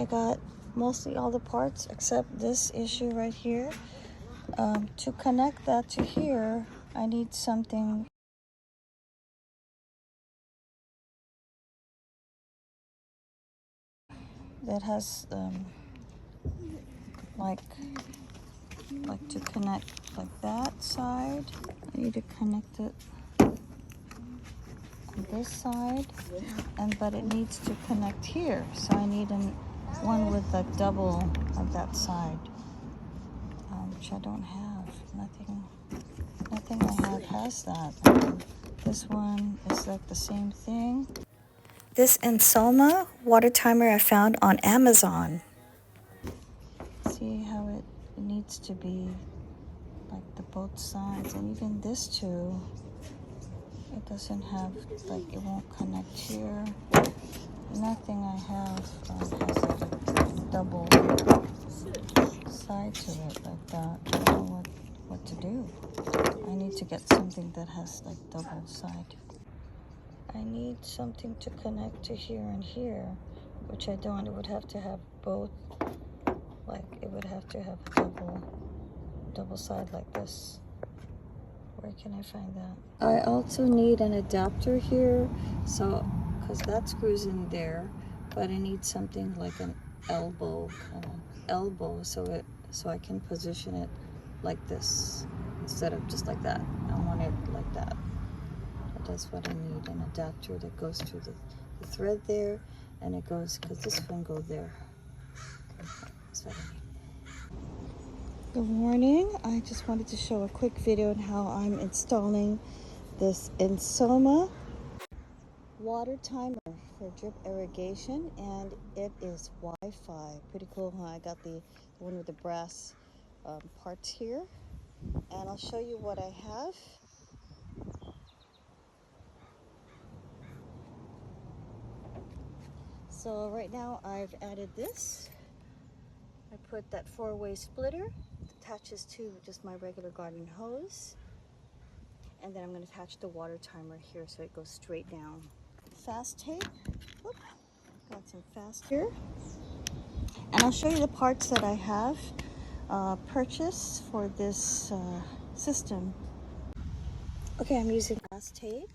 I got mostly all the parts except this issue right here. To connect that to here, I need something that has like to connect like that side. I need to connect it on this side, but it needs to connect here, so I need one with a double on that side, which I don't have. Nothing I have has that. This one is like the same thing. This Ensoma water timer I found on Amazon. See how it needs to be like the both sides, and even this too. It doesn't have, like, it won't connect here. Nothing I have has like a double side to it like that. I don't know what to do. I need to get something that has like double side. I need something to connect to here and here, which I don't. It would have to have both, like it would have to have double side like this. Where can I find that? I also need an adapter here, so because that screws in there, but I need something like an elbow so I can position it like this instead of just like that. I want it like that. That's what I need, an adapter that goes through the thread there, and it goes, because this one goes there. That's what I need. Good morning. I just wanted to show a quick video on how I'm installing this Ensoma water timer for drip irrigation, and it is Wi-Fi. Pretty cool, huh? I got the one with the brass parts here, and I'll show you what I have. So right now I've added this. I put that 4-way splitter, attaches to just my regular garden hose, and then I'm going to attach the water timer here so it goes straight down. Fast tape. Whoop. Got some fast here, and I'll show you the parts that I have purchased for this system. Okay, I'm using fast tape,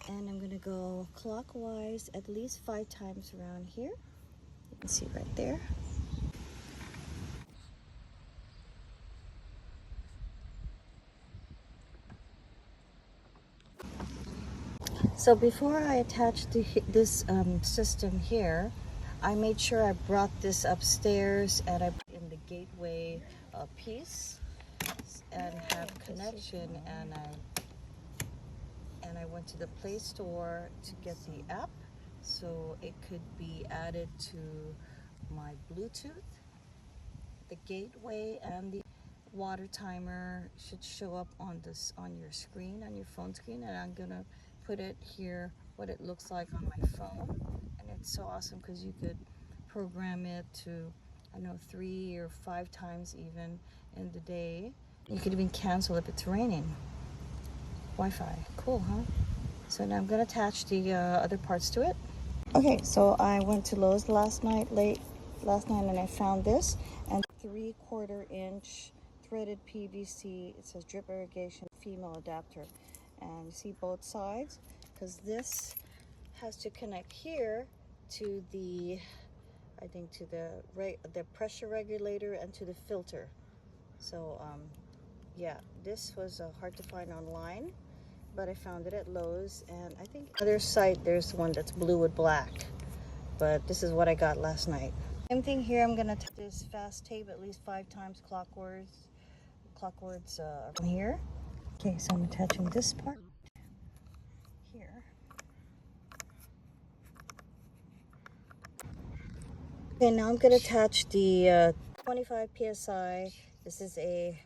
and I'm going to go clockwise at least 5 times around here. You can see right there. So before I attached this system here, I made sure I brought this upstairs and I put in the gateway piece and have connection, and I went to the Play Store to get the app so it could be added to my Bluetooth. The gateway and the water timer should show up on your screen, on your phone screen, and I'm gonna put it here what it looks like on my phone. And it's so awesome because you could program it to, I know, 3 or 5 times even in the day. You could even cancel if it's raining. Wi-Fi, cool, huh? So now I'm gonna attach the other parts to it. Okay, so I went to Lowe's late last night, and I found this, and 3/4 inch threaded PVC. It says drip irrigation female adapter, and you see both sides, because this has to connect here to the, I think, to the pressure regulator and to the filter. So yeah, this was hard to find online, but I found it at Lowe's, and I think other site there's one that's blue with black, but this is what I got last night. Same thing here. I'm gonna take this fast tape at least 5 times clockwards from here. Okay, so I'm attaching this part here. Okay, now I'm gonna attach the 25 psi. This is a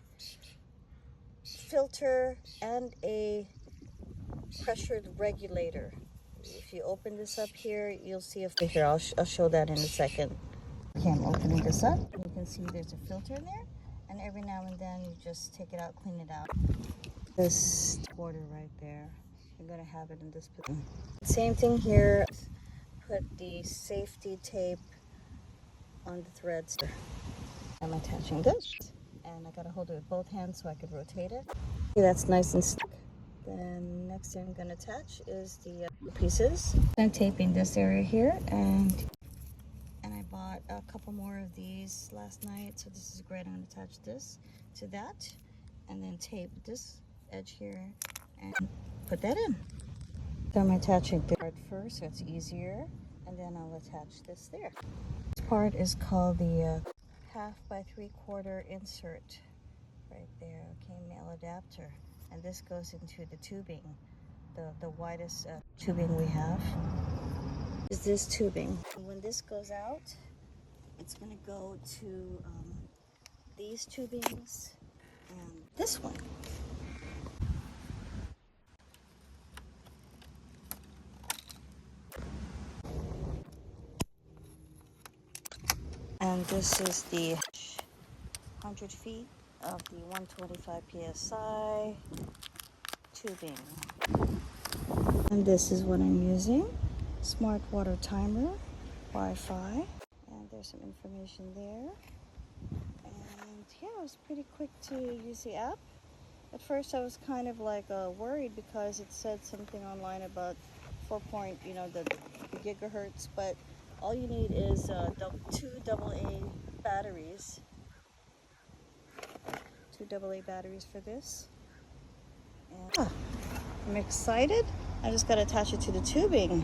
filter and a pressure regulator. If you open this up here, you'll see a filter. I'll show that in a second. Okay, I'm opening this up. You can see there's a filter in there, and every now and then you just take it out, clean it out. This border right there, you're gonna have it in this position. Same thing here. Put the safety tape on the threads. I'm attaching this, and I gotta hold it with both hands so I could rotate it. Okay, that's nice and stuck. Then next thing I'm gonna attach is the pieces. I'm taping this area here, and I bought a couple more of these last night, so this is great. I'm gonna attach this to that, and then tape this edge here and put that in. So I'm attaching this part first so it's easier, and then I'll attach this there. This part is called the 1/2 by 3/4 insert right there. Okay, male adapter, and this goes into the tubing, the widest tubing we have is this tubing. When this goes out, it's going to go to these tubings and this one. And this is the 100 feet of the 125 psi tubing. And this is what I'm using. Smart water timer, Wi-Fi. And there's some information there. And yeah, it was pretty quick to use the app. At first I was kind of like worried because it said something online about 4 point, the gigahertz, but all you need is 2 AA batteries. 2 AA batteries for this. And I'm excited. I just got to attach it to the tubing.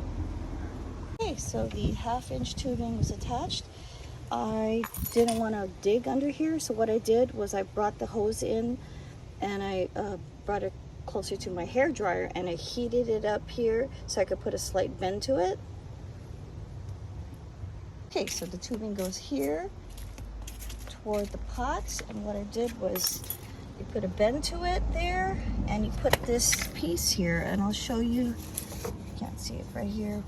Okay, so the 1/2 inch tubing was attached. I didn't want to dig under here, so what I did was I brought the hose in and I brought it closer to my hair dryer, and I heated it up here so I could put a slight bend to it. Okay, so the tubing goes here toward the pots, and what I did was you put a bend to it there, and you put this piece here, and I'll show you, you can't see it right here,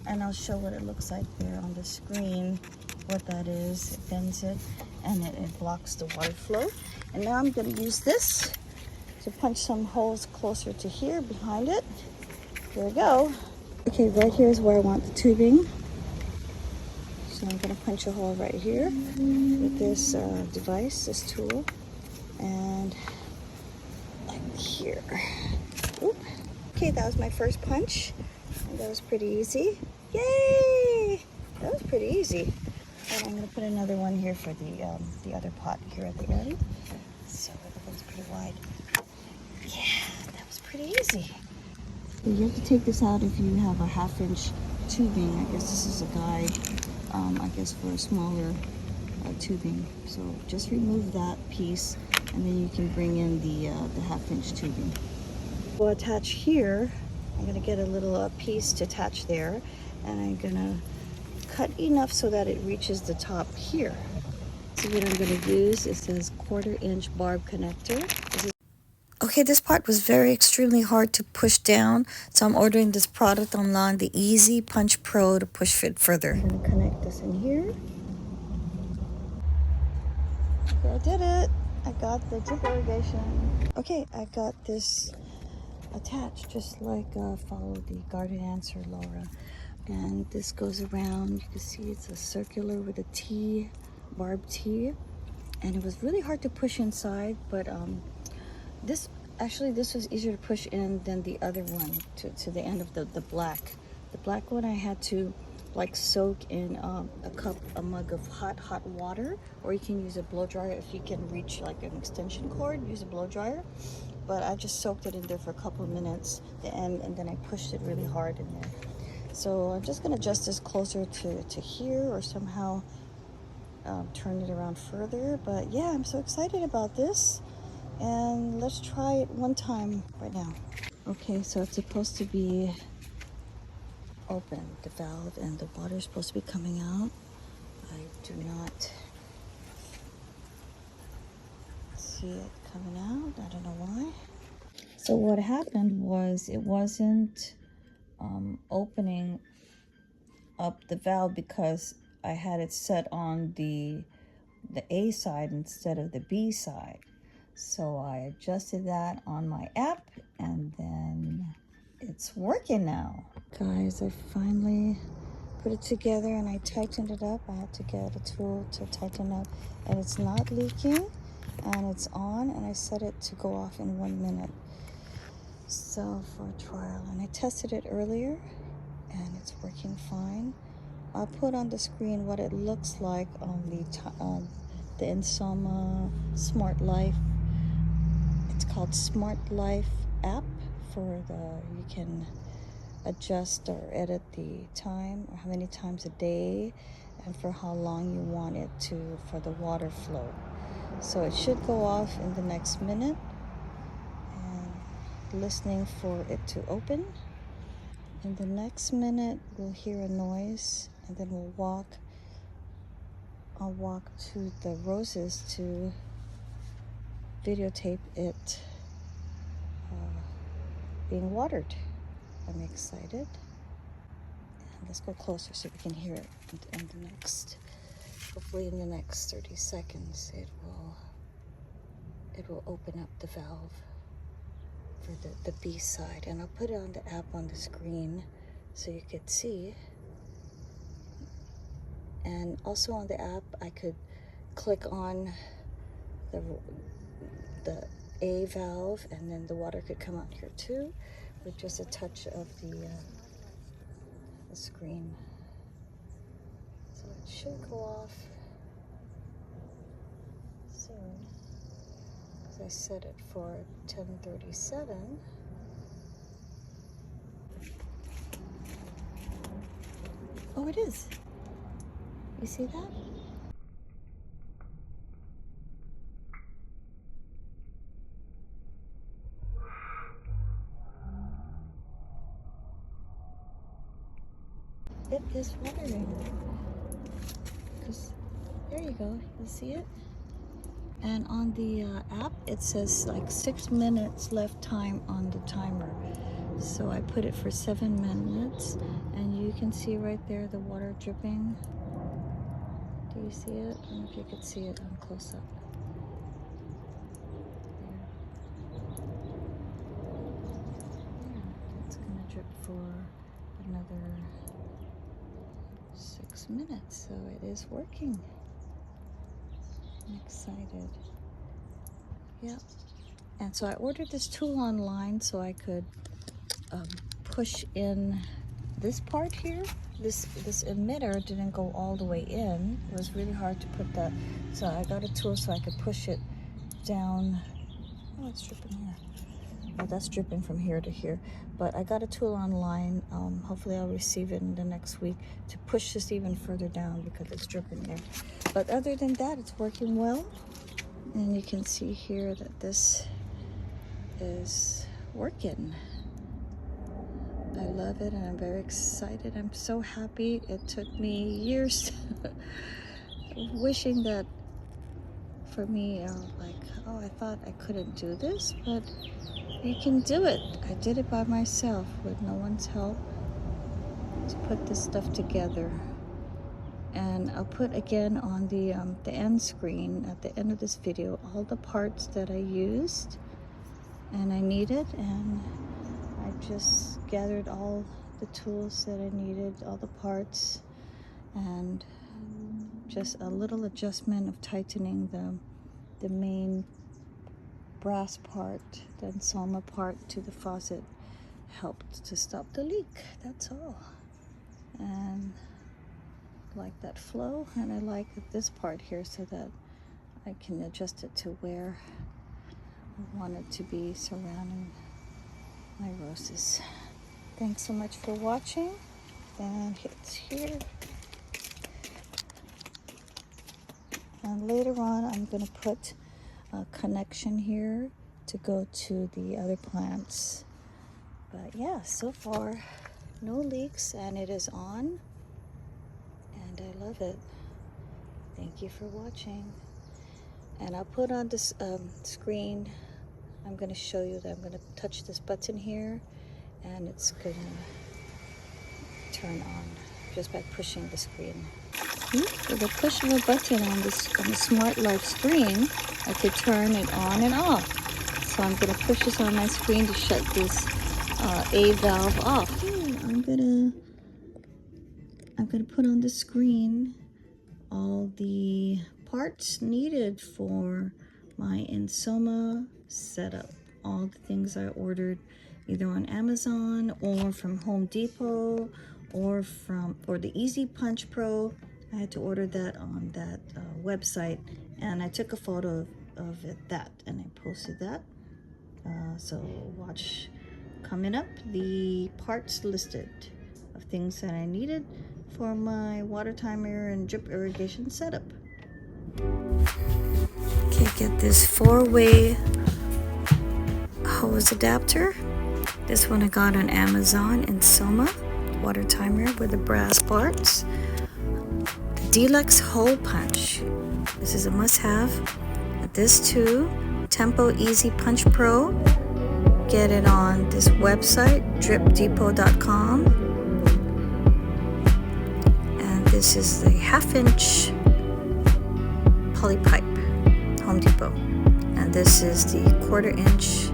and I'll show what it looks like there on the screen, what that is. It bends it, and it blocks the water flow. And now I'm going to use this to punch some holes closer to here behind it. Here we go. Okay, right here is where I want the tubing. So I'm going to punch a hole right here with this device, this tool, and like here. Oop. Okay, that was my first punch, and that was pretty easy. Yay! That was pretty easy. And I'm going to put another one here for the other pot here at the end. So everything's pretty wide. Yeah, that was pretty easy. You have to take this out if you have a 1/2 inch tubing. I guess this is a guide, I guess for a smaller tubing. So just remove that piece, and then you can bring in the 1/2 inch tubing. We'll attach here. I'm going to get a little piece to attach there, and I'm going to cut enough so that it reaches the top here. So what I'm going to use is this 1/4 inch barb connector. Okay, this part was extremely hard to push down, so I'm ordering this product online, the Easy Punch Pro, to push it further. I'm going to connect this in here. Okay, I did it. I got the drip irrigation. Okay, I got this attached, just like follow the garden answer, Laura. And this goes around. You can see it's a circular with a T, barb T. And it was really hard to push inside, but this was easier to push in than the other one to the end of the black. The black one I had to like soak in a mug of hot water, or you can use a blow dryer if you can reach like an extension cord, use a blow dryer. But I just soaked it in there for a couple of minutes, and then I pushed it really hard in there. So I'm just gonna adjust this closer to here, or somehow turn it around further. But yeah, I'm so excited about this, and let's try it one time right now. Okay, so it's supposed to be open, the valve, and the water is supposed to be coming out. I do not see it coming out. I don't know why. So what happened was it wasn't opening up the valve because I had it set on the A side instead of the B side. So I adjusted that on my app, and then it's working now. Guys, I finally put it together and I tightened it up. I had to get a tool to tighten up, and it's not leaking, and it's on, and I set it to go off in 1 minute. So for a trial, and I tested it earlier and it's working fine. I'll put on the screen what it looks like on the Insomma Smart Life. It's called Smart Life app. You can adjust or edit the time, or how many times a day, and for how long you want it to, for the water flow. So it should go off in the next minute, and listening for it to open. In the next minute we'll hear a noise, and then I'll walk to the roses to videotape it being watered. I'm excited. And let's go closer so we can hear it in the next, hopefully in the next 30 seconds it will open up the valve for the B side, and I'll put it on the app on the screen so you could see. And also on the app I could click on the A valve, and then the water could come out here too with just a touch of the screen. So it should go off soon, because I set it for 10:37. Oh, it is. You see that? It is watering. Because there you go. You see it? And on the app, it says like 6 minutes left time on the timer. So I put it for 7 minutes, and you can see right there the water dripping. Do you see it? I don't know if you could see it on close up. It's gonna drip for another 6 minutes, so it is working. I'm excited. Yep. And so I ordered this tool online so I could push in this part here. This emitter didn't go all the way in. It was really hard to put that. So I got a tool so I could push it down. Oh, it's dripping here. Oh, that's dripping from here to here. But I got a tool online. Hopefully I'll receive it in the next week to push this even further down because it's dripping there. But other than that, it's working well. And you can see here that this is working. I love it, and I'm very excited. I'm so happy. It took me years wishing that for me, like, oh, I thought I couldn't do this, but you can do it. I did it by myself with no one's help to put this stuff together. And I'll put again on the end screen at the end of this video all the parts that I used and I needed, and I just gathered all the tools that I needed, all the parts, and just a little adjustment of tightening the main brass part, the Insomma part to the faucet helped to stop the leak. That's all. And I like that flow, and I like this part here so that I can adjust it to where I want it to be surrounding my roses. Thanks so much for watching, and it's here. And later on I'm going to put a connection here to go to the other plants. But yeah, so far no leaks, and it is on, and I love it. Thank you for watching. And I'll put on this screen, I'm going to show you that I'm going to touch this button here, and it's going to turn on just by pushing the screen. With the push of a button on the Smart Life screen, I could turn it on and off. So I'm going to push this on my screen to shut this A valve off. I'm going to put on the screen all the parts needed for my Insoma setup. All the things I ordered either on Amazon or from Home Depot or the Easy Punch Pro. I had to order that on that website, and I took a photo of that and I posted that. So watch coming up the parts listed of things that I needed for my water timer and drip irrigation setup. Okay, get this 4-way hose adapter. This one I got on Amazon Insoma water timer with the brass parts. The Deluxe hole punch. This is a must-have. This too, Tempo Easy Punch Pro. Get it on this website, dripdepot.com. And this is the 1/2-inch poly pipe, Home Depot. And this is the 1/4-inch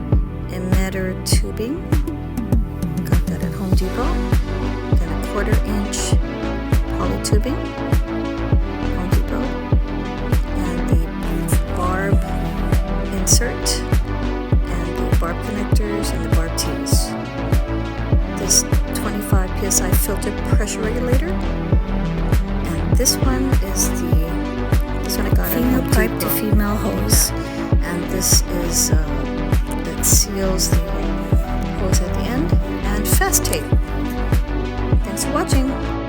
emitter tubing. Got that at Home Depot. Then a 1/4-inch poly tubing, Home Depot. And the barb insert, and the barb connectors, and the barb tees. This 25 psi filter pressure regulator. And this one is this one I got at Home Depot. Pipe to female hose. And this is that seals the hose at the end, and fast tape. Thanks for watching.